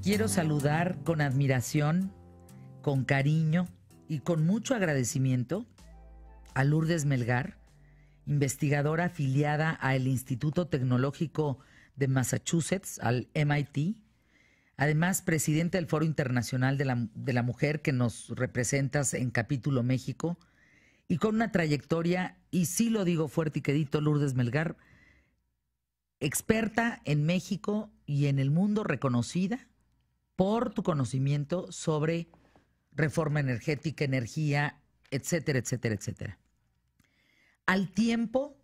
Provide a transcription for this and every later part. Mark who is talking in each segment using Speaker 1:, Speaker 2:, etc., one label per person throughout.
Speaker 1: Quiero saludar con admiración, con cariño y con mucho agradecimiento a Lourdes Melgar, investigadora afiliada al Instituto Tecnológico de Massachusetts, al MIT, además presidenta del Foro Internacional de la Mujer que nos representas en Capítulo México, y con una trayectoria, y sí lo digo fuerte y quedito, Lourdes Melgar, experta en México y en el mundo, reconocida por tu conocimiento sobre reforma energética, energía, etcétera, etcétera, etcétera. Al tiempo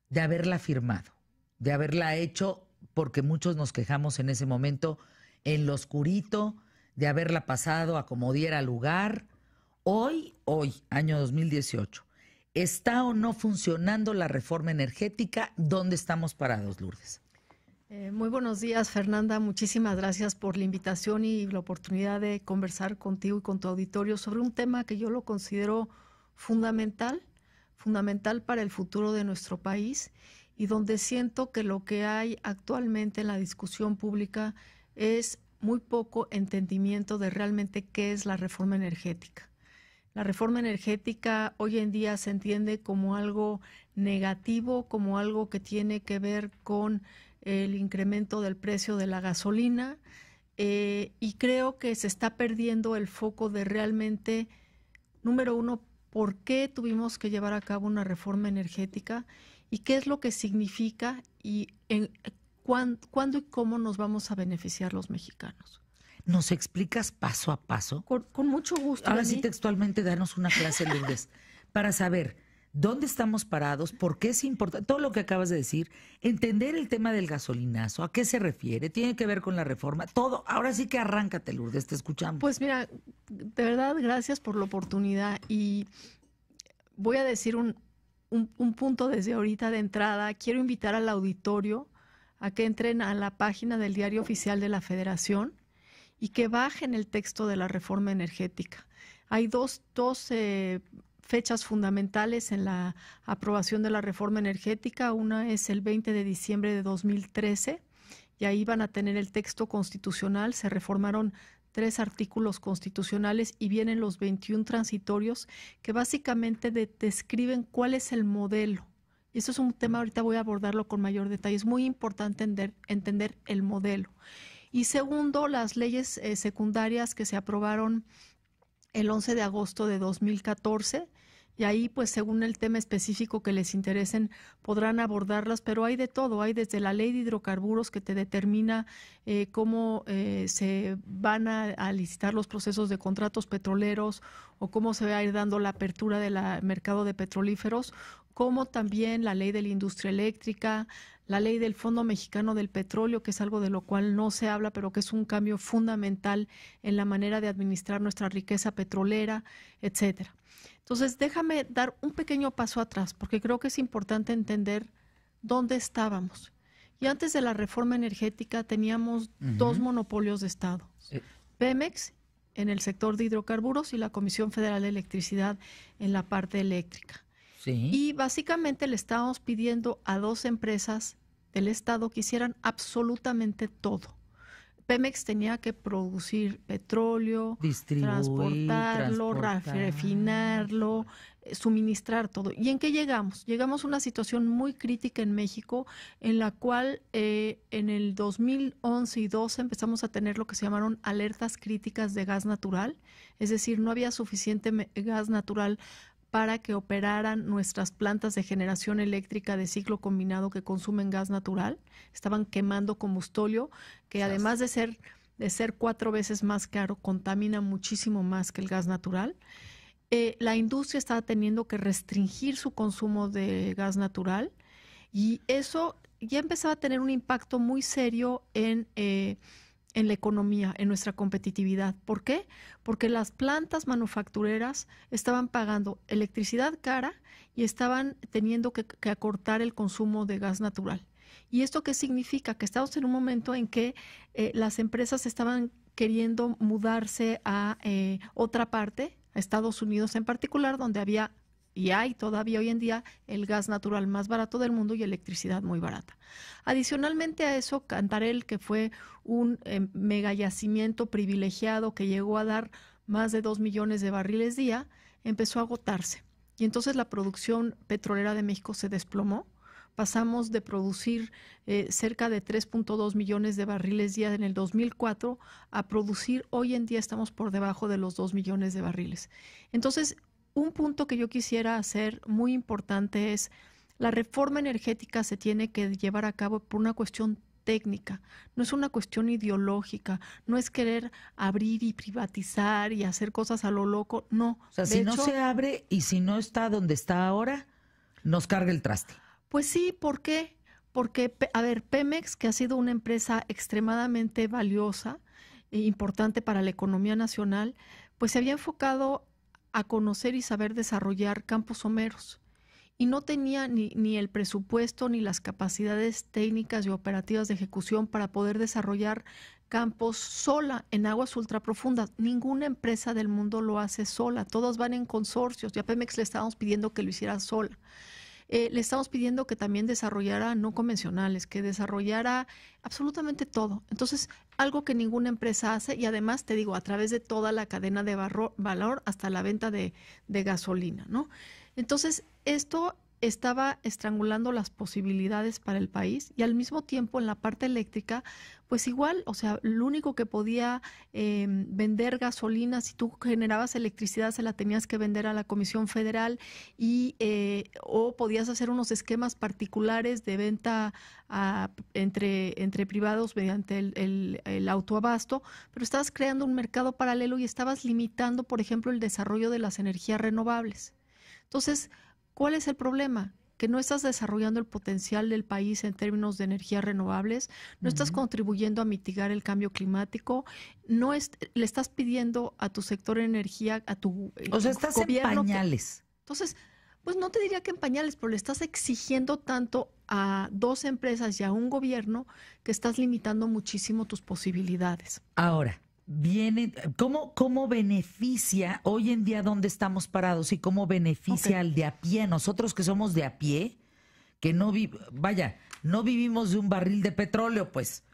Speaker 1: de haberla firmado, de haberla hecho, porque muchos nos quejamos en ese momento, en lo oscurito, de haberla pasado a como diera lugar. Hoy, año 2018, ¿está o no funcionando la reforma energética? ¿Dónde estamos parados, Lourdes?
Speaker 2: Muy buenos días, Fernanda. Muchísimas gracias por la invitación y la oportunidad de conversar contigo y con tu auditorio sobre un tema que yo lo considero fundamental para el futuro de nuestro país, y donde siento que lo que hay actualmente en la discusión pública es muy poco entendimiento de realmente qué es la reforma energética. La reforma energética hoy en día se entiende como algo negativo, como algo que tiene que ver con el incremento del precio de la gasolina, y creo que se está perdiendo el foco de realmente, número uno, por qué tuvimos que llevar a cabo una reforma energética y qué es lo que significa y cuándo y cómo nos vamos a beneficiar los mexicanos.
Speaker 1: ¿Nos explicas paso a paso?
Speaker 2: Con mucho gusto.
Speaker 1: Ahora sí, textualmente, danos una clase, Lourdes, para saber dónde estamos parados, por qué es importante, todo lo que acabas de decir, entender el tema del gasolinazo, a qué se refiere, tiene que ver con la reforma, todo. Ahora sí que arráncate, Lourdes, te escuchamos.
Speaker 2: Pues mira, de verdad, gracias por la oportunidad, y voy a decir un punto desde ahorita de entrada. Quiero invitar al auditorio a que entren a la página del Diario Oficial de la Federación y que bajen el texto de la reforma energética. Hay dos fechas fundamentales en la aprobación de la reforma energética. Una es el 20 de diciembre de 2013, y ahí van a tener el texto constitucional. Se reformaron 3 artículos constitucionales y vienen los 21 transitorios que básicamente describen cuál es el modelo. Y eso es un tema, ahorita voy a abordarlo con mayor detalle. Es muy importante entender el modelo. Y segundo, las leyes secundarias que se aprobaron el 11 de agosto de 2014, y ahí, pues, según el tema específico que les interesen, podrán abordarlas, pero hay de todo. Hay desde la ley de hidrocarburos, que te determina cómo se van a licitar los procesos de contratos petroleros, o cómo se va a ir dando la apertura del mercado de petrolíferos, como también la ley de la industria eléctrica, la ley del Fondo Mexicano del Petróleo, que es algo de lo cual no se habla, pero que es un cambio fundamental en la manera de administrar nuestra riqueza petrolera, etcétera. Entonces, déjame dar un pequeño paso atrás, porque creo que es importante entender dónde estábamos. Y antes de la reforma energética teníamos dos monopolios de Estado. Pemex en el sector de hidrocarburos y la Comisión Federal de Electricidad en la parte eléctrica.
Speaker 1: Sí.
Speaker 2: Y básicamente le estábamos pidiendo a 2 empresas del Estado que hicieran absolutamente todo. Pemex tenía que producir petróleo, transportarlo, refinarlo, suministrar todo. ¿Y en qué llegamos? Llegamos a una situación muy crítica en México, en la cual en el 2011 y 12 empezamos a tener lo que se llamaron alertas críticas de gas natural. Es decir, no había suficiente gas natural para que operaran nuestras plantas de generación eléctrica de ciclo combinado que consumen gas natural. Estaban quemando combustóleo, que además de ser 4 veces más caro, contamina muchísimo más que el gas natural. La industria estaba teniendo que restringir su consumo de gas natural, y eso ya empezaba a tener un impacto muy serio en la economía, en nuestra competitividad. ¿Por qué? Porque las plantas manufactureras estaban pagando electricidad cara y estaban teniendo que acortar el consumo de gas natural. ¿Y esto qué significa? Que estamos en un momento en que las empresas estaban queriendo mudarse a otra parte, a Estados Unidos en particular, donde había y hay todavía hoy en día el gas natural más barato del mundo y electricidad muy barata. Adicionalmente a eso, Cantarell, que fue un mega yacimiento privilegiado que llegó a dar más de 2 millones de barriles día, empezó a agotarse. Y entonces la producción petrolera de México se desplomó. Pasamos de producir cerca de 3.2 millones de barriles día en el 2004 a producir, hoy en día estamos por debajo de los 2 millones de barriles. Entonces, un punto que yo quisiera hacer muy importante es la reforma energética se tiene que llevar a cabo por una cuestión técnica, no es una cuestión ideológica, no es querer abrir y privatizar y hacer cosas a lo loco, no.
Speaker 1: O sea, si no se abre y si no está donde está ahora, nos carga el traste.
Speaker 2: Pues sí, ¿por qué? Porque, a ver, Pemex, que ha sido una empresa extremadamente valiosa e importante para la economía nacional, pues se había enfocado a conocer y saber desarrollar campos someros. Y no tenía ni el presupuesto ni las capacidades técnicas y operativas de ejecución para poder desarrollar campos sola en aguas ultraprofundas. Ninguna empresa del mundo lo hace sola, todos van en consorcios. Y a Pemex le estábamos pidiendo que lo hiciera sola. Le estamos pidiendo que también desarrollara no convencionales, que desarrollara absolutamente todo. Entonces, algo que ninguna empresa hace y además, te digo, a través de toda la cadena de valor hasta la venta de gasolina, ¿no? Entonces, esto estaba estrangulando las posibilidades para el país y al mismo tiempo en la parte eléctrica, pues igual, o sea, lo único que podía vender gasolina, si tú generabas electricidad se la tenías que vender a la Comisión Federal y o podías hacer unos esquemas particulares de venta entre privados mediante el autoabasto, pero estabas creando un mercado paralelo y estabas limitando, por ejemplo, el desarrollo de las energías renovables. Entonces, ¿cuál es el problema? Que no estás desarrollando el potencial del país en términos de energías renovables, no estás contribuyendo a mitigar el cambio climático, le estás pidiendo a tu sector de energía, a tu
Speaker 1: o sea, estás
Speaker 2: gobierno
Speaker 1: en pañales.
Speaker 2: Entonces, pues no te diría que en pañales, pero le estás exigiendo tanto a dos empresas y a un gobierno que estás limitando muchísimo tus posibilidades.
Speaker 1: Ahora, ¿cómo beneficia hoy en día dónde estamos parados y cómo beneficia al de a pie? Nosotros que somos de a pie, que no vivimos de un barril de petróleo, pues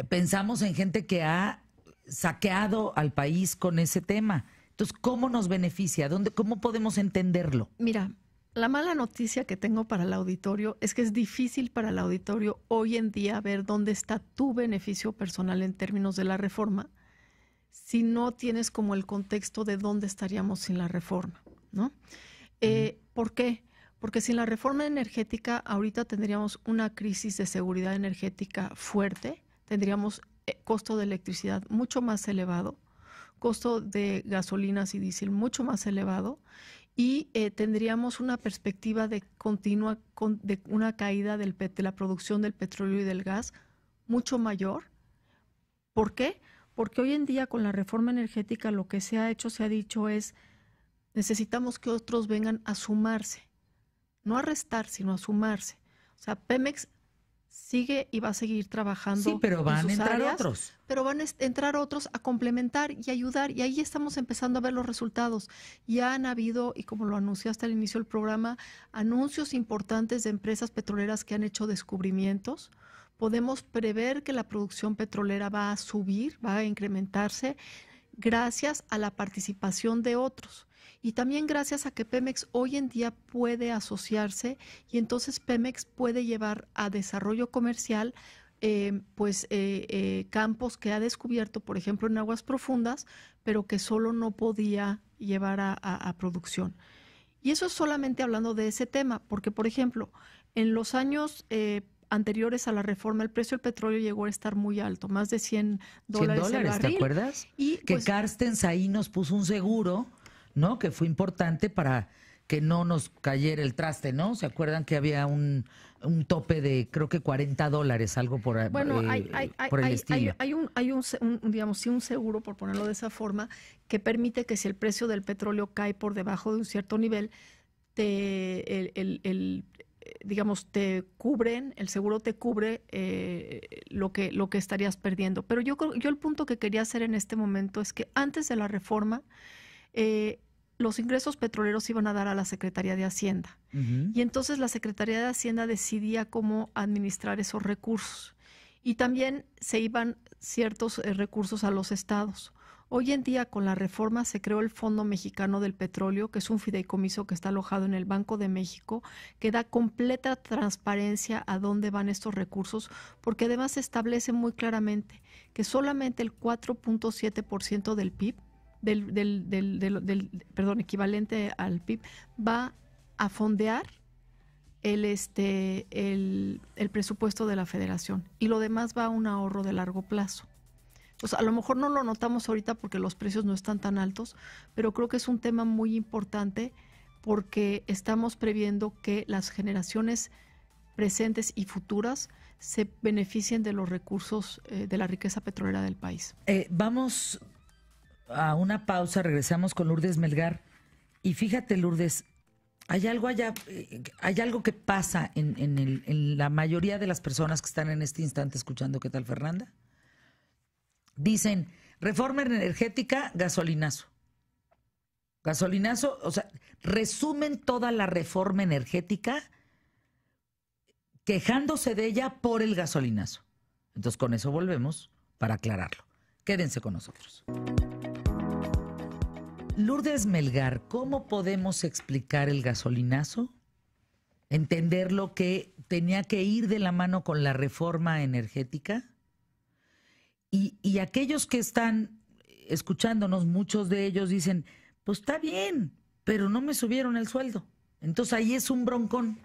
Speaker 1: pensamos en gente que ha saqueado al país con ese tema. Entonces, ¿cómo nos beneficia? ¿Cómo podemos entenderlo?
Speaker 2: Mira, la mala noticia que tengo para el auditorio es que es difícil para el auditorio hoy en día ver dónde está tu beneficio personal en términos de la reforma, si no tienes como el contexto de dónde estaríamos sin la reforma, ¿no? ¿Por qué? Porque sin la reforma energética ahorita tendríamos una crisis de seguridad energética fuerte, tendríamos costo de electricidad mucho más elevado, costo de gasolinas y diésel mucho más elevado y tendríamos una perspectiva de continua de una caída de la producción del petróleo y del gas mucho mayor. ¿Por qué? Porque hoy en día con la reforma energética lo que se ha dicho es necesitamos que otros vengan a sumarse, no a restar, sino a sumarse. O sea, Pemex sigue y va a seguir trabajando.
Speaker 1: Sí, pero van a entrar
Speaker 2: áreas,
Speaker 1: otros.
Speaker 2: Pero van a entrar otros a complementar y ayudar. Y ahí estamos empezando a ver los resultados. Ya han habido, y como lo anunciaste al inicio del programa, anuncios importantes de empresas petroleras que han hecho descubrimientos. Podemos prever que la producción petrolera va a subir, va a incrementarse gracias a la participación de otros. Y también gracias a que Pemex hoy en día puede asociarse y entonces Pemex puede llevar a desarrollo comercial campos que ha descubierto, por ejemplo, en aguas profundas, pero que solo no podía llevar a producción. Y eso es solamente hablando de ese tema, porque, por ejemplo, en los años anteriores a la reforma, el precio del petróleo llegó a estar muy alto, más de $100 el barril.
Speaker 1: ¿Te acuerdas?
Speaker 2: Y,
Speaker 1: que pues, Carstens ahí nos puso un seguro, ¿no? Que fue importante para que no nos cayera el traste, ¿no? ¿Se acuerdan que había un tope de creo que $40, algo por,
Speaker 2: bueno,
Speaker 1: por el estilo?
Speaker 2: Hay un seguro, por ponerlo de esa forma, que permite que si el precio del petróleo cae por debajo de un cierto nivel, el seguro te cubre lo que estarías perdiendo. Pero yo el punto que quería hacer en este momento es que antes de la reforma, los ingresos petroleros se iban a dar a la Secretaría de Hacienda. Y entonces la Secretaría de Hacienda decidía cómo administrar esos recursos. Y también se iban ciertos recursos a los estados. Hoy en día, con la reforma, se creó el Fondo Mexicano del Petróleo, que es un fideicomiso que está alojado en el Banco de México, que da completa transparencia a dónde van estos recursos, porque además se establece muy claramente que solamente el 4.7% del PIB, equivalente al PIB, va a fondear el presupuesto de la Federación, y lo demás va a un ahorro de largo plazo. Pues a lo mejor no lo notamos ahorita porque los precios no están tan altos, pero creo que es un tema muy importante porque estamos previendo que las generaciones presentes y futuras se beneficien de los recursos de la riqueza petrolera del país.
Speaker 1: Vamos a una pausa, regresamos con Lourdes Melgar. Y fíjate, Lourdes, hay algo que pasa en la mayoría de las personas que están en este instante escuchando. ¿Qué tal, Fernanda? Dicen, reforma energética, gasolinazo. Gasolinazo, o sea, resumen toda la reforma energética quejándose de ella por el gasolinazo. Entonces, con eso volvemos para aclararlo. Quédense con nosotros. Lourdes Melgar, ¿cómo podemos explicar el gasolinazo? Entender lo que tenía que ir de la mano con la reforma energética. Y aquellos que están escuchándonos, muchos de ellos dicen, pues está bien, pero no me subieron el sueldo. Entonces ahí es un broncón.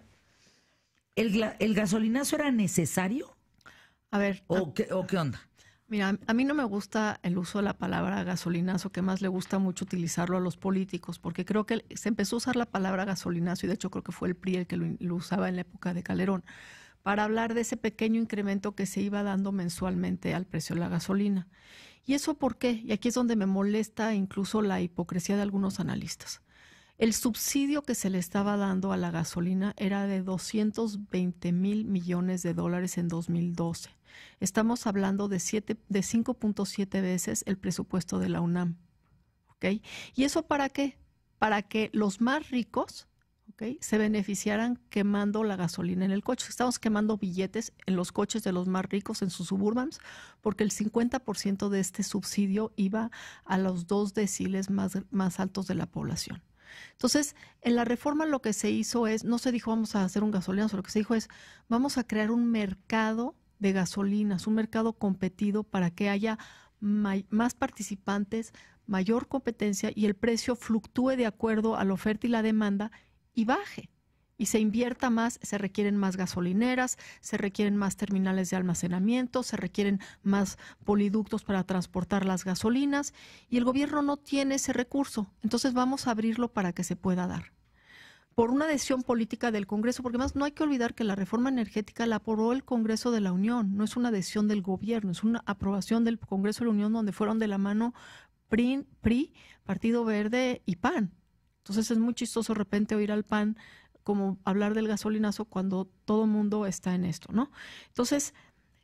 Speaker 1: ¿El gasolinazo era necesario?
Speaker 2: A ver.
Speaker 1: ¿O qué onda?
Speaker 2: Mira, a mí no me gusta el uso de la palabra gasolinazo, que más le gusta mucho utilizarlo a los políticos, porque creo que se empezó a usar la palabra gasolinazo, y de hecho creo que fue el PRI el que lo usaba en la época de Calderón, para hablar de ese pequeño incremento que se iba dando mensualmente al precio de la gasolina. ¿Y eso por qué? Y aquí es donde me molesta incluso la hipocresía de algunos analistas. El subsidio que se le estaba dando a la gasolina era de 220,000 millones de dólares en 2012. Estamos hablando de 5.7 veces el presupuesto de la UNAM. ¿Okay? ¿Y eso para qué? Para que los más ricos, ¿okay?, se beneficiaran quemando la gasolina en el coche. Estamos quemando billetes en los coches de los más ricos, en sus suburbans, porque el 50% de este subsidio iba a los 2 deciles más altos de la población. Entonces, en la reforma lo que se hizo es, no se dijo vamos a hacer un gasolinazo, lo que se dijo es vamos a crear un mercado de gasolinas, un mercado competido para que haya más participantes, mayor competencia y el precio fluctúe de acuerdo a la oferta y la demanda y baje. Y se invierta más, se requieren más gasolineras, se requieren más terminales de almacenamiento, se requieren más poliductos para transportar las gasolinas y el gobierno no tiene ese recurso. Entonces vamos a abrirlo para que se pueda dar. Por una decisión política del Congreso, porque además no hay que olvidar que la reforma energética la aprobó el Congreso de la Unión, no es una decisión del gobierno, es una aprobación del Congreso de la Unión donde fueron de la mano PRI, Partido Verde y PAN. Entonces es muy chistoso de repente oír al PAN como hablar del gasolinazo cuando todo el mundo está en esto, ¿no? Entonces,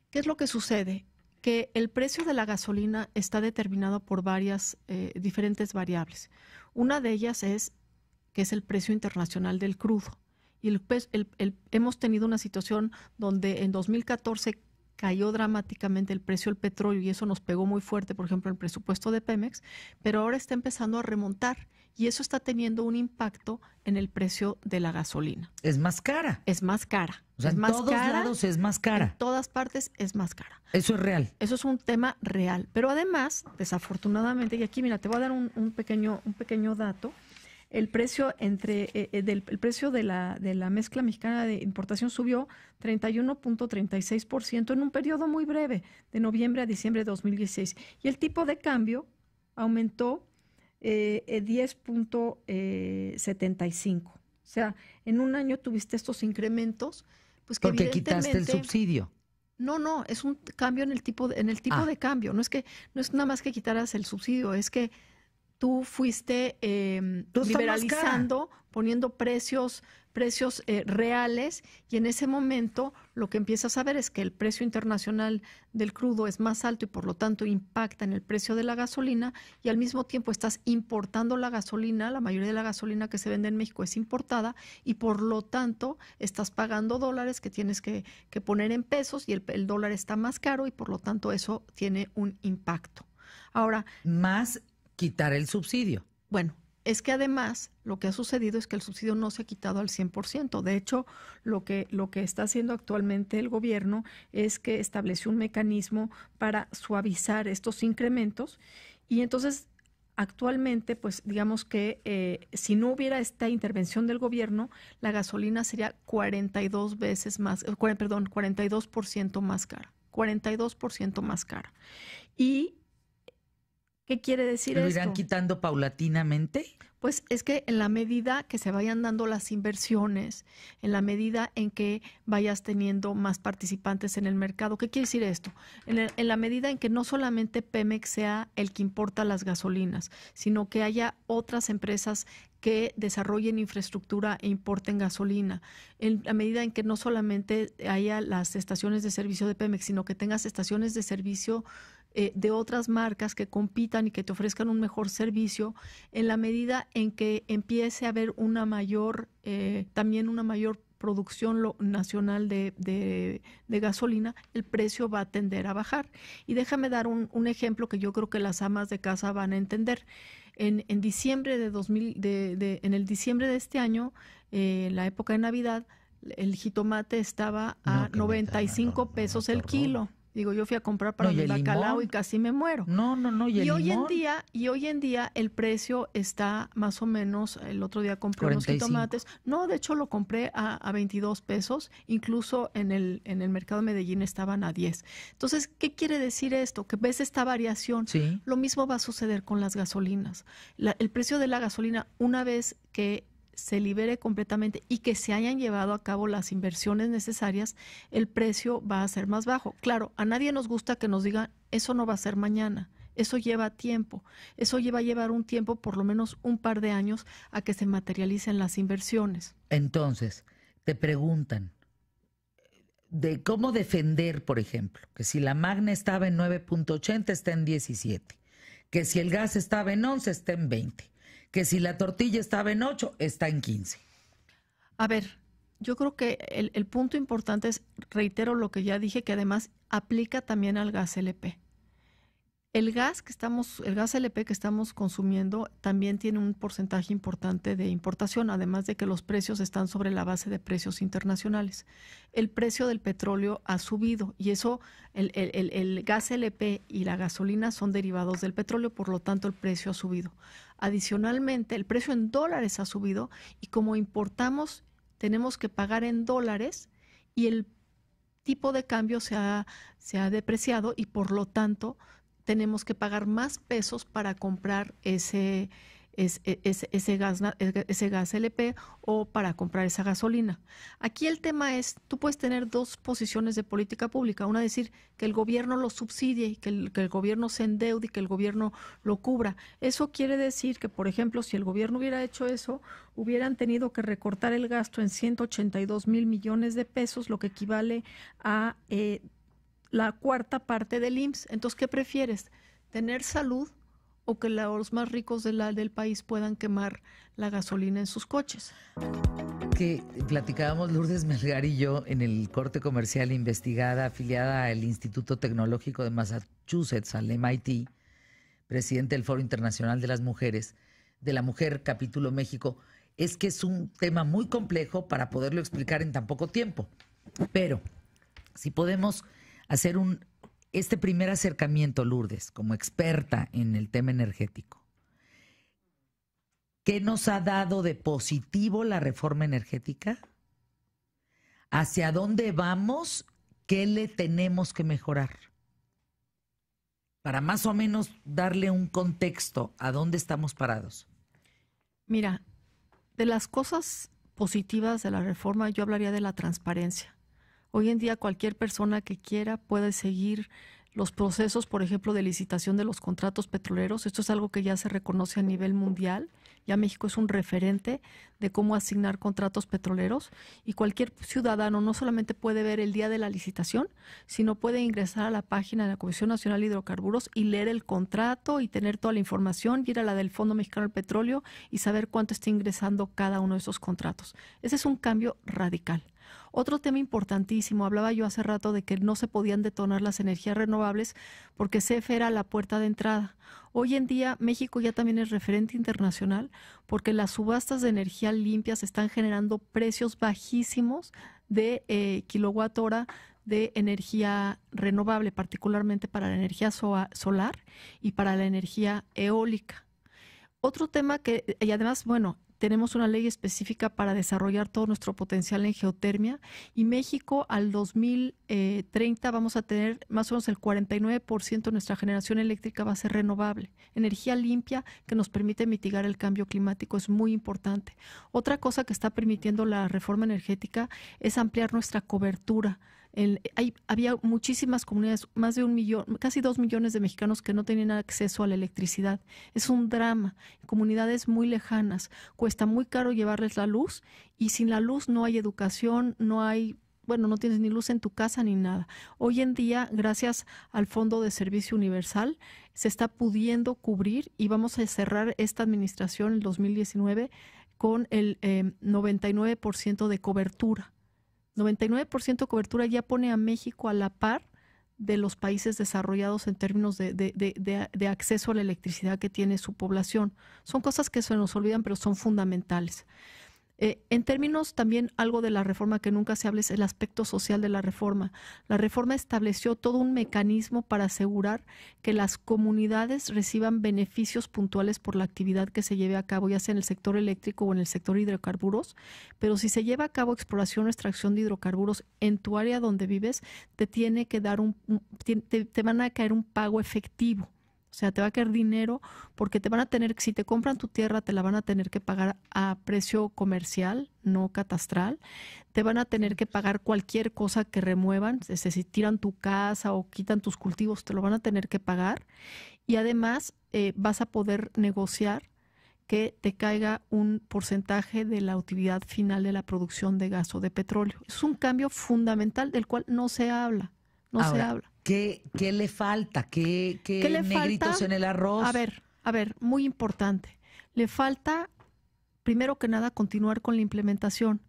Speaker 2: ¿qué es lo que sucede? Que el precio de la gasolina está determinado por varias diferentes variables. Una de ellas es que es el precio internacional del crudo. Y hemos tenido una situación donde en 2014 cayó dramáticamente el precio del petróleo y eso nos pegó muy fuerte, por ejemplo, en el presupuesto de Pemex, pero ahora está empezando a remontar y eso está teniendo un impacto en el precio de la gasolina.
Speaker 1: Es más cara.
Speaker 2: Es más cara.
Speaker 1: O sea, en todos lados es más cara.
Speaker 2: En todas partes es más cara.
Speaker 1: Eso es real.
Speaker 2: Eso es un tema real. Pero además, desafortunadamente, y aquí mira, te voy a dar un pequeño dato. El precio el precio de la mezcla mexicana de importación subió 31.36% en un periodo muy breve, de noviembre a diciembre de 2016. Y el tipo de cambio aumentó 10.75. O sea, en un año tuviste estos incrementos, pues que
Speaker 1: porque quitaste el subsidio.
Speaker 2: No, es un cambio en el tipo de cambio. No es nada más que quitaras el subsidio, es que tú fuiste liberalizando, poniendo precios reales, y en ese momento lo que empiezas a ver es que el precio internacional del crudo es más alto y por lo tanto impacta en el precio de la gasolina, y al mismo tiempo estás importando la gasolina. La mayoría de la gasolina que se vende en México es importada y por lo tanto estás pagando dólares que tienes que poner en pesos, y el dólar está más caro y por lo tanto eso tiene un impacto. Ahora,
Speaker 1: más quitar el subsidio.
Speaker 2: Bueno, es que además lo que ha sucedido es que el subsidio no se ha quitado al 100%. De hecho, lo que está haciendo actualmente el gobierno es que estableció un mecanismo para suavizar estos incrementos, y entonces actualmente, pues digamos que si no hubiera esta intervención del gobierno, la gasolina sería 42% más cara. 42% más cara. ¿Y qué quiere decir esto?
Speaker 1: ¿Lo irán quitando paulatinamente?
Speaker 2: Pues es que en la medida que se vayan dando las inversiones, en la medida en que vayas teniendo más participantes en el mercado. ¿Qué quiere decir esto? En la medida en que no solamente Pemex sea el que importa las gasolinas, sino que haya otras empresas que desarrollen infraestructura e importen gasolina. En la medida en que no solamente haya las estaciones de servicio de Pemex, sino que tengas estaciones de servicio de otras marcas que compitan y que te ofrezcan un mejor servicio, en la medida en que empiece a haber también una mayor producción nacional de gasolina, el precio va a tender a bajar. Y déjame dar un ejemplo que yo creo que las amas de casa van a entender. En diciembre en el diciembre de este año, en la época de Navidad, el jitomate estaba a 95 pesos el kilo. Digo, yo fui a comprar para mi bacalao y casi me muero.
Speaker 1: No. Y hoy
Speaker 2: en día el precio está más o menos, el otro día compré 45. Unos jitomates. No, de hecho lo compré a 22 pesos. Incluso en el mercado de Medellín estaban a 10. Entonces, ¿qué quiere decir esto? Que ves esta variación.
Speaker 1: Sí.
Speaker 2: Lo mismo va a suceder con las gasolinas. El precio de la gasolina, una vez que se libere completamente y que se hayan llevado a cabo las inversiones necesarias, el precio va a ser más bajo. Claro, a nadie nos gusta que nos digan, eso no va a ser mañana. Eso lleva tiempo. Eso lleva a llevar un tiempo, por lo menos un par de años, a que se materialicen las inversiones.
Speaker 1: Entonces, te preguntan de cómo defender, por ejemplo, que si la magna estaba en 9.80, está en 17. Que si el gas estaba en 11, está en 20. Que si la tortilla estaba en 8, está en 15.
Speaker 2: A ver, yo creo que el punto importante es, reitero lo que ya dije, que además aplica también al gas LP. El gas LP que estamos consumiendo también tiene un porcentaje importante de importación, además de que los precios están sobre la base de precios internacionales. El precio del petróleo ha subido y eso, el gas LP y la gasolina son derivados del petróleo, por lo tanto el precio ha subido. Adicionalmente, el precio en dólares ha subido y como importamos, tenemos que pagar en dólares y el tipo de cambio se ha depreciado y por lo tanto tenemos que pagar más pesos para comprar ese gas LP o para comprar esa gasolina. Aquí el tema es, tú puedes tener dos posiciones de política pública, una decir que el gobierno lo subsidie y que el gobierno se endeude y que el gobierno lo cubra. Eso quiere decir que, por ejemplo, si el gobierno hubiera hecho eso, hubieran tenido que recortar el gasto en 182,000 millones de pesos, lo que equivale a la cuarta parte del IMSS. Entonces, ¿qué prefieres? ¿Tener salud o que los más ricos del país puedan quemar la gasolina en sus coches?
Speaker 1: Que platicábamos Lourdes Melgar y yo en el corte comercial, investigada, afiliada al Instituto Tecnológico de Massachusetts, al MIT, presidente del Foro Internacional de las Mujeres, de la Mujer, capítulo México. Es que es un tema muy complejo para poderlo explicar en tan poco tiempo. Pero si podemos hacer este primer acercamiento, Lourdes, como experta en el tema energético. ¿Qué nos ha dado de positivo la reforma energética? ¿Hacia dónde vamos? ¿Qué le tenemos que mejorar? Para más o menos darle un contexto a dónde estamos parados.
Speaker 2: Mira, de las cosas positivas de la reforma, yo hablaría de la transparencia. Hoy en día cualquier persona que quiera puede seguir los procesos, por ejemplo, de licitación de los contratos petroleros. Esto es algo que ya se reconoce a nivel mundial. Ya México es un referente de cómo asignar contratos petroleros, y cualquier ciudadano no solamente puede ver el día de la licitación, sino puede ingresar a la página de la Comisión Nacional de Hidrocarburos y leer el contrato y tener toda la información, ir a la del Fondo Mexicano del Petróleo y saber cuánto está ingresando cada uno de esos contratos. Ese es un cambio radical. Otro tema importantísimo, hablaba yo hace rato de que no se podían detonar las energías renovables porque CFE era la puerta de entrada. Hoy en día México ya también es referente internacional porque las subastas de energía limpias están generando precios bajísimos de kilowatt hora de energía renovable, particularmente para la energía solar y para la energía eólica. Otro tema que, y además, bueno, tenemos una ley específica para desarrollar todo nuestro potencial en geotermia, y México al 2030 vamos a tener más o menos el 49% de nuestra generación eléctrica va a ser renovable. Energía limpia que nos permite mitigar el cambio climático es muy importante. Otra cosa que está permitiendo la reforma energética es ampliar nuestra cobertura. Había muchísimas comunidades, más de 1 millón, casi 2 millones de mexicanos que no tenían acceso a la electricidad. Es un drama. Comunidades muy lejanas, cuesta muy caro llevarles la luz, y sin la luz no hay educación, no tienes ni luz en tu casa ni nada. Hoy en día, gracias al Fondo de Servicio Universal, se está pudiendo cubrir, y vamos a cerrar esta administración, el 2019, con el 99% de cobertura. 99% de cobertura ya pone a México a la par de los países desarrollados en términos de acceso a la electricidad que tiene su población. Son cosas que se nos olvidan, pero son fundamentales. En términos también, algo de la reforma que nunca se habla es el aspecto social de la reforma. La reforma estableció todo un mecanismo para asegurar que las comunidades reciban beneficios puntuales por la actividad que se lleve a cabo, ya sea en el sector eléctrico o en el sector hidrocarburos, pero si se lleva a cabo exploración o extracción de hidrocarburos en tu área donde vives, te tiene que dar te van a caer un pago efectivo. O sea, te va a caer dinero porque te van a tener, si te compran tu tierra, te la van a tener que pagar a precio comercial, no catastral. Te van a tener que pagar cualquier cosa que remuevan, es decir, si tiran tu casa o quitan tus cultivos, te lo van a tener que pagar. Y además vas a poder negociar que te caiga un porcentaje de la utilidad final de la producción de gas o de petróleo. Es un cambio fundamental del cual no se habla, se habla.
Speaker 1: ¿Qué le falta? ¿Qué
Speaker 2: le
Speaker 1: negritos
Speaker 2: falta?
Speaker 1: en el arroz?
Speaker 2: A ver, muy importante. Le falta, primero que nada, continuar con la implementación.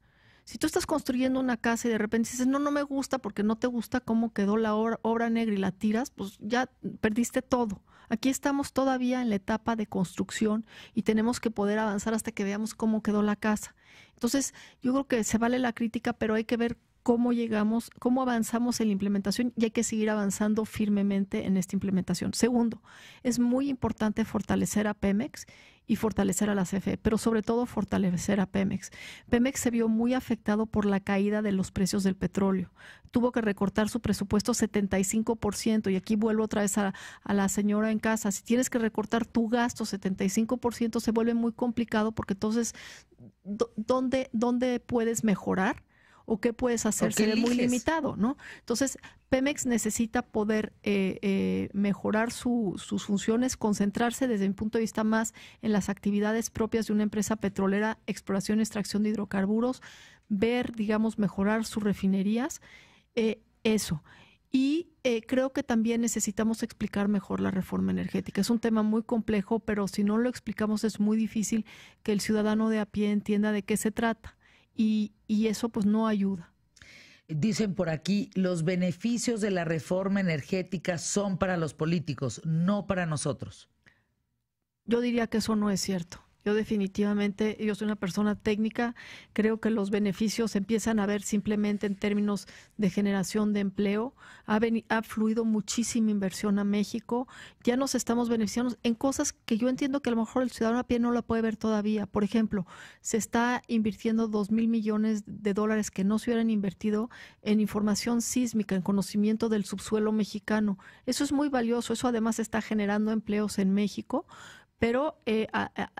Speaker 2: Si tú estás construyendo una casa y de repente dices, no me gusta porque no te gusta cómo quedó la obra negra, y la tiras, pues ya perdiste todo. Aquí estamos todavía en la etapa de construcción y tenemos que poder avanzar hasta que veamos cómo quedó la casa. Entonces, yo creo que se vale la crítica, pero hay que ver cómo avanzamos en la implementación, y hay que seguir avanzando firmemente en esta implementación. Segundo, es muy importante fortalecer a Pemex y fortalecer a la CFE, pero sobre todo fortalecer a Pemex. Pemex se vio muy afectado por la caída de los precios del petróleo. Tuvo que recortar su presupuesto 75%, y aquí vuelvo otra vez a la señora en casa. Si tienes que recortar tu gasto 75%, se vuelve muy complicado, porque entonces, ¿dónde puedes mejorar? ¿O qué puedes hacer? Se ve muy limitado, ¿no? Entonces, Pemex necesita poder mejorar sus funciones, concentrarse desde mi punto de vista más en las actividades propias de una empresa petrolera, exploración y extracción de hidrocarburos, mejorar sus refinerías, eso. Y creo que también necesitamos explicar mejor la reforma energética. Es un tema muy complejo, pero si no lo explicamos es muy difícil que el ciudadano de a pie entienda de qué se trata. Y eso pues no ayuda.
Speaker 1: Dicen por aquí, los beneficios de la reforma energética son para los políticos, no para nosotros.
Speaker 2: Yo diría que eso no es cierto. Yo definitivamente, yo soy una persona técnica, creo que los beneficios empiezan a ver simplemente en términos de generación de empleo. Ha fluido muchísima inversión a México, ya nos estamos beneficiando en cosas que yo entiendo que a lo mejor el ciudadano a pie no la puede ver todavía. Por ejemplo, se está invirtiendo 2,000 millones de dólares que no se hubieran invertido en información sísmica, en conocimiento del subsuelo mexicano. Eso es muy valioso, eso además está generando empleos en México, pero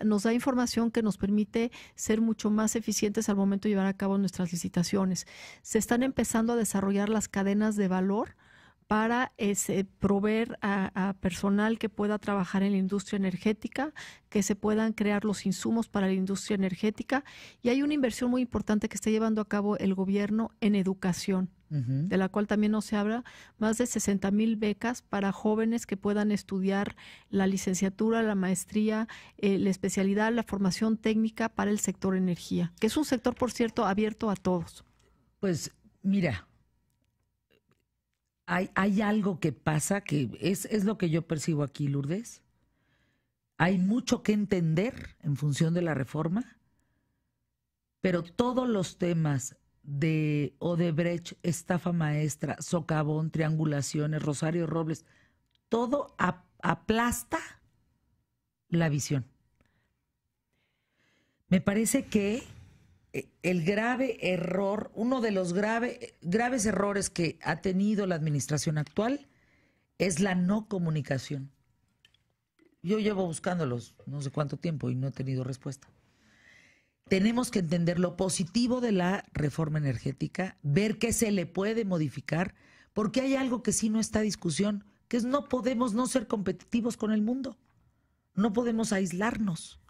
Speaker 2: nos da información que nos permite ser mucho más eficientes al momento de llevar a cabo nuestras licitaciones. Se están empezando a desarrollar las cadenas de valor para proveer a personal que pueda trabajar en la industria energética, que se puedan crear los insumos para la industria energética. Y hay una inversión muy importante que está llevando a cabo el gobierno en educación, de la cual también no se habla, más de 60,000 becas para jóvenes que puedan estudiar la licenciatura, la maestría, la especialidad, la formación técnica para el sector energía, que es un sector, por cierto, abierto a todos.
Speaker 1: Pues mira, hay algo que pasa que es lo que yo percibo aquí, Lourdes. Hay mucho que entender en función de la reforma, pero todos los temas de Odebrecht, estafa maestra, socavón, triangulaciones, Rosario Robles, todo aplasta la visión. Me parece que el grave error, uno de los graves errores que ha tenido la administración actual es la no comunicación. Yo llevo buscándolos no sé cuánto tiempo y no he tenido respuesta. Tenemos que entender lo positivo de la reforma energética, ver qué se le puede modificar, porque hay algo que sí no está en discusión, que es no podemos no ser competitivos con el mundo. No podemos aislarnos.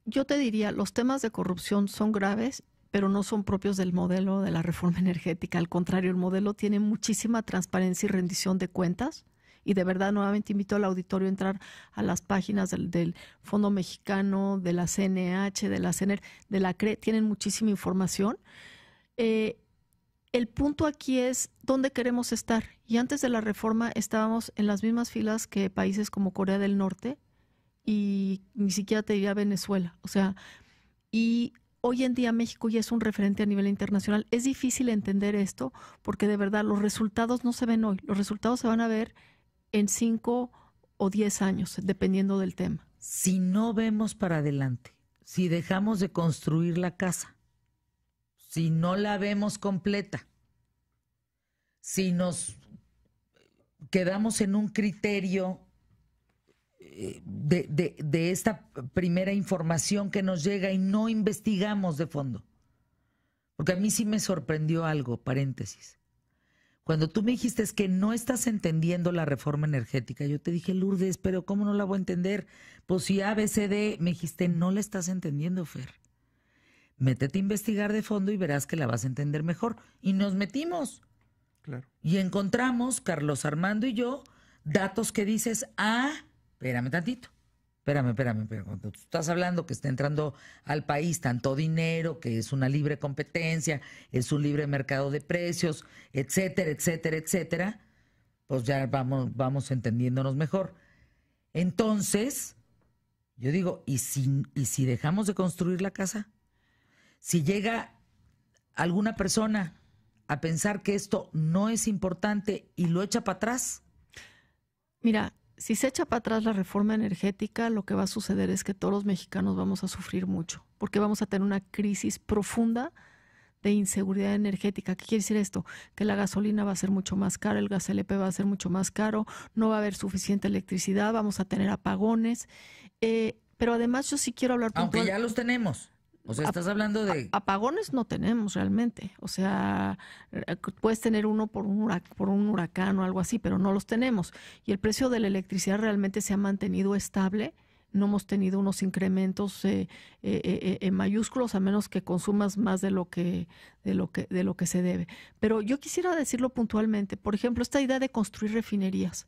Speaker 2: Yo te diría, los temas de corrupción son graves, pero no son propios del modelo de la reforma energética. Al contrario, el modelo tiene muchísima transparencia y rendición de cuentas. Y de verdad, nuevamente invito al auditorio a entrar a las páginas del Fondo Mexicano, de la CNH, de la CNR, de la CRE, tienen muchísima información. El punto aquí es dónde queremos estar. Y antes de la reforma estábamos en las mismas filas que países como Corea del Norte y ni siquiera te diría Venezuela. O sea, y hoy en día México ya es un referente a nivel internacional. Es difícil entender esto porque de verdad los resultados no se ven hoy. Los resultados se van a ver en 5 o 10 años, dependiendo del tema.
Speaker 1: Si no vemos para adelante, si dejamos de construir la casa, si no la vemos completa, si nos quedamos en un criterio de esta primera información que nos llega y no investigamos de fondo. Porque a mí sí me sorprendió algo, paréntesis. Cuando tú me dijiste es que no estás entendiendo la reforma energética, yo te dije, Lourdes, pero ¿cómo no la voy a entender? Pues si ABCD, me dijiste, no la estás entendiendo, Fer. Métete a investigar de fondo y verás que la vas a entender mejor. Y nos metimos.
Speaker 3: Claro.
Speaker 1: Y encontramos, Carlos Armando y yo, datos que dices, espérame tantito. Espérame. Cuando tú estás hablando que está entrando al país tanto dinero, que es una libre competencia, es un libre mercado de precios, etcétera, pues ya vamos entendiéndonos mejor. Entonces, yo digo, ¿y si dejamos de construir la casa? Si llega alguna persona a pensar que esto no es importante y lo echa para atrás.
Speaker 2: Mira, si se echa para atrás la reforma energética, lo que va a suceder es que todos los mexicanos vamos a sufrir mucho, porque vamos a tener una crisis profunda de inseguridad energética. ¿Qué quiere decir esto? Que la gasolina va a ser mucho más cara, el gas LP va a ser mucho más caro, no va a haber suficiente electricidad, vamos a tener apagones. Pero además yo sí quiero hablar...
Speaker 1: Aunque ya los tenemos. O sea, estás hablando de...
Speaker 2: Apagones no tenemos realmente. O sea, puedes tener uno por un huracán o algo así, pero no los tenemos. Y el precio de la electricidad realmente se ha mantenido estable. No hemos tenido unos incrementos mayúsculos, a menos que consumas más de lo que se debe. Pero yo quisiera decirlo puntualmente. Por ejemplo, esta idea de construir refinerías.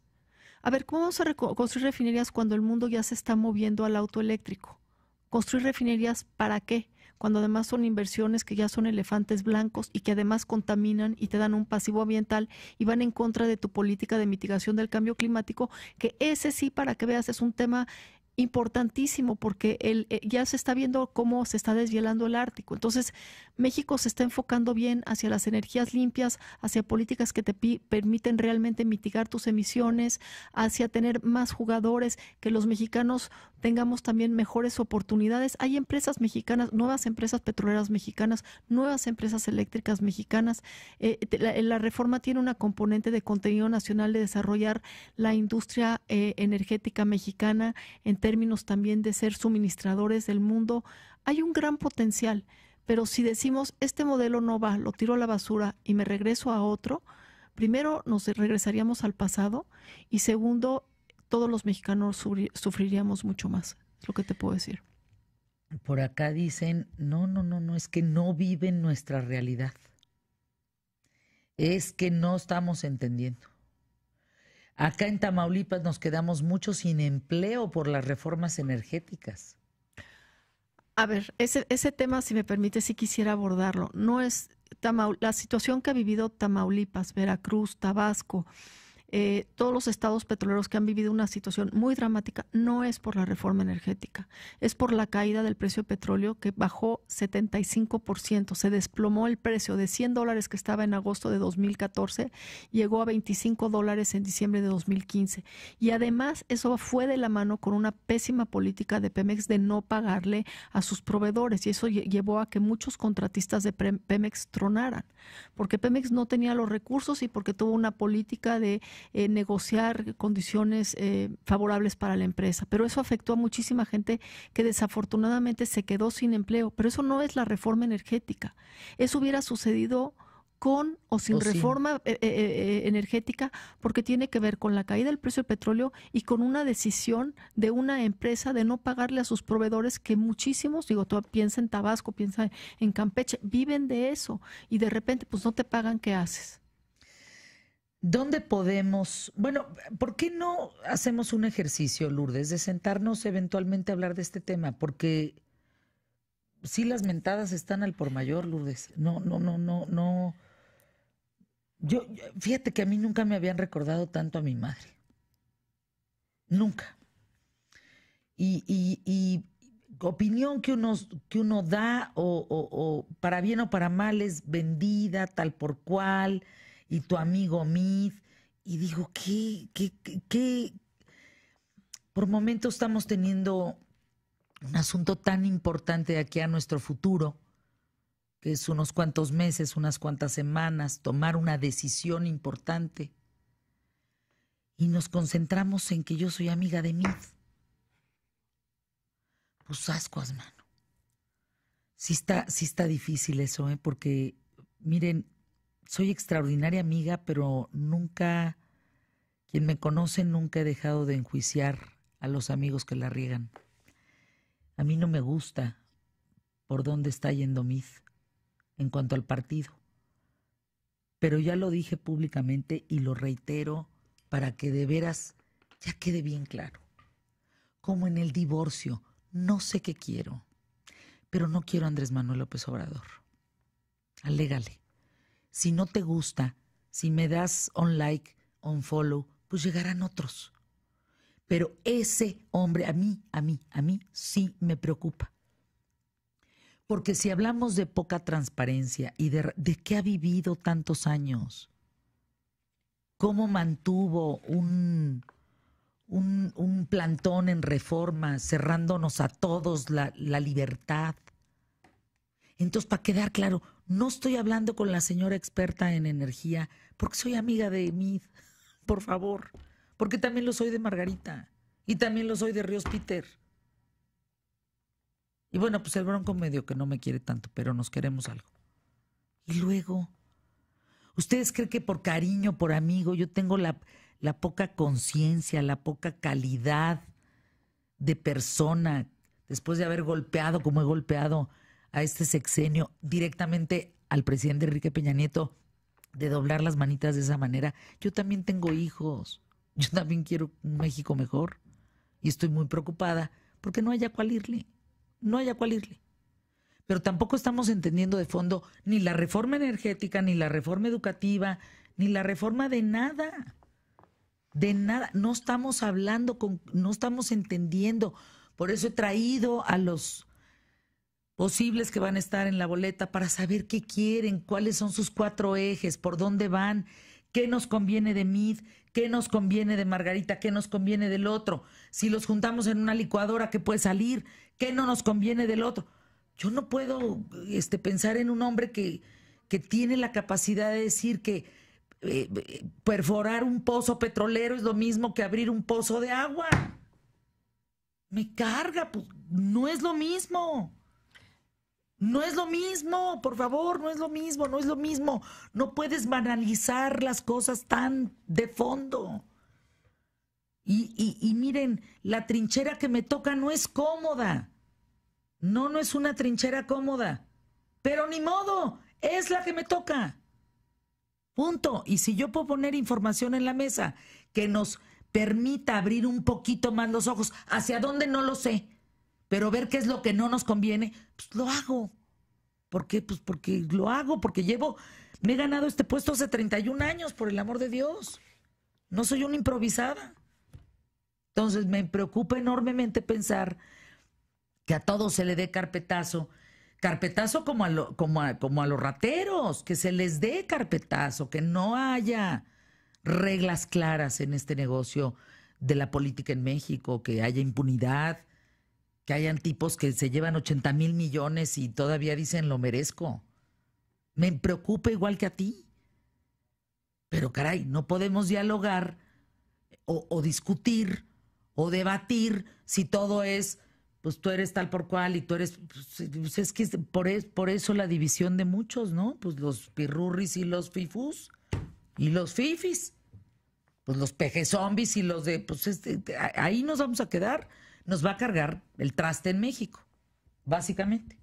Speaker 2: A ver, ¿cómo vamos a construir refinerías cuando el mundo ya se está moviendo al auto eléctrico? ¿Construir refinerías para qué? Cuando además son inversiones que ya son elefantes blancos y que además contaminan y te dan un pasivo ambiental y van en contra de tu política de mitigación del cambio climático, que ese sí, para que veas, es un tema importantísimo porque ya se está viendo cómo se está deshielando el Ártico. Entonces, México se está enfocando bien hacia las energías limpias, hacia políticas que te permiten realmente mitigar tus emisiones, hacia tener más jugadores, que los mexicanos tengamos también mejores oportunidades. Hay empresas mexicanas, nuevas empresas petroleras mexicanas, nuevas empresas eléctricas mexicanas. La reforma tiene una componente de contenido nacional de desarrollar la industria energética mexicana en términos también de ser suministradores del mundo. Hay un gran potencial, pero si decimos este modelo no va, lo tiro a la basura y me regreso a otro, primero nos regresaríamos al pasado y segundo, todos los mexicanos sufriríamos mucho más, es lo que te puedo decir.
Speaker 1: Por acá dicen, no, es que no viven nuestra realidad. Es que no estamos entendiendo. Acá en Tamaulipas nos quedamos mucho sin empleo por las reformas energéticas.
Speaker 2: A ver, ese tema, si me permite, sí quisiera abordarlo. No es la situación que ha vivido Tamaulipas, Veracruz, Tabasco, todos los estados petroleros que han vivido una situación muy dramática, no es por la reforma energética, es por la caída del precio del petróleo que bajó 75%, se desplomó el precio de $100 que estaba en agosto de 2014, llegó a $25 en diciembre de 2015. Y además eso fue de la mano con una pésima política de Pemex de no pagarle a sus proveedores y eso llevó a que muchos contratistas de Pemex tronaran, porque Pemex no tenía los recursos y porque tuvo una política de negociar condiciones favorables para la empresa. Pero eso afectó a muchísima gente que desafortunadamente se quedó sin empleo. Pero eso no es la reforma energética. Eso hubiera sucedido con o sin reforma energética, porque tiene que ver con la caída del precio del petróleo y con una decisión de una empresa de no pagarle a sus proveedores, que muchísimos, digo, tú piensa en Tabasco, piensa en Campeche, viven de eso y de repente pues no te pagan, ¿qué haces?
Speaker 1: ¿Dónde podemos, bueno, por qué no hacemos un ejercicio, Lourdes, de sentarnos eventualmente a hablar de este tema? Porque sí, las mentadas están al por mayor, Lourdes. No. Fíjate que a mí nunca me habían recordado tanto a mi madre. Nunca. Y opinión que uno da, o para bien o para mal, es vendida tal por cual, y tu amigo Mid, y digo, ¿qué? Por momentos estamos teniendo un asunto tan importante de aquí a nuestro futuro, que es unos cuantos meses, unas cuantas semanas, tomar una decisión importante, y nos concentramos en que yo soy amiga de Mid. Pues ascuas, mano. Sí está difícil eso, porque, miren, soy extraordinaria amiga, pero nunca, quien me conoce, nunca he dejado de enjuiciar a los amigos que la riegan. A mí no me gusta por dónde está yendo Mid en cuanto al partido. Pero ya lo dije públicamente y lo reitero para que de veras ya quede bien claro. Como en el divorcio, no sé qué quiero, pero no quiero a Andrés Manuel López Obrador. Alégale. Si no te gusta, si me das un like, un follow, pues llegarán otros. Pero ese hombre, a mí sí me preocupa. Porque si hablamos de poca transparencia y de qué ha vivido tantos años, cómo mantuvo un plantón en Reforma, cerrándonos a todos la libertad. Entonces, para quedar claro, no estoy hablando con la señora experta en energía, porque soy amiga de Mid, por favor, porque también lo soy de Margarita y también lo soy de Ríos Peter. Y bueno, pues el Bronco medio que no me quiere tanto, pero nos queremos algo. Y luego, ¿ustedes creen que por cariño, por amigo, yo tengo la poca conciencia, la poca calidad de persona, después de haber golpeado como he golpeado a este sexenio directamente al presidente Enrique Peña Nieto, de doblar las manitas de esa manera? Yo también tengo hijos, yo también quiero un México mejor y estoy muy preocupada porque no haya cuál irle, Pero tampoco estamos entendiendo de fondo ni la reforma energética, ni la reforma educativa, ni la reforma de nada. De nada. No estamos hablando, no estamos entendiendo. Por eso he traído a los posibles que van a estar en la boleta para saber qué quieren, cuáles son sus 4 ejes, por dónde van, qué nos conviene de Mid, qué nos conviene de Margarita, qué nos conviene del otro. Si los juntamos en una licuadora, ¿qué puede salir? ¿Qué no nos conviene del otro? Yo no puedo pensar en un hombre que tiene la capacidad de decir que perforar un pozo petrolero es lo mismo que abrir un pozo de agua. Me carga, pues no es lo mismo. No es lo mismo, por favor, no es lo mismo, no es lo mismo. No puedes banalizar las cosas tan de fondo. Y miren, la trinchera que me toca no es cómoda. No es una trinchera cómoda. Pero ni modo, es la que me toca. Punto. Y si yo puedo poner información en la mesa que nos permita abrir un poquito más los ojos, ¿hacia dónde? No lo sé. Pero ver qué es lo que no nos conviene, pues lo hago. ¿Por qué? Pues porque lo hago, porque me he ganado este puesto hace 31 años, por el amor de Dios. No soy una improvisada. Entonces me preocupa enormemente pensar que a todo se le dé carpetazo como a los rateros, que se les dé carpetazo, que no haya reglas claras en este negocio de la política en México, que haya impunidad, que hayan tipos que se llevan 80,000 millones y todavía dicen lo merezco. Me preocupa igual que a ti. Pero caray, no podemos dialogar o discutir o debatir si todo es, pues tú eres tal por cual y tú eres, pues es que por eso la división de muchos, ¿no? Pues los pirurris y los fifus y los fifis, pues los peje zombies y los de, pues ahí nos vamos a quedar, nos va a cargar el traste en México, básicamente.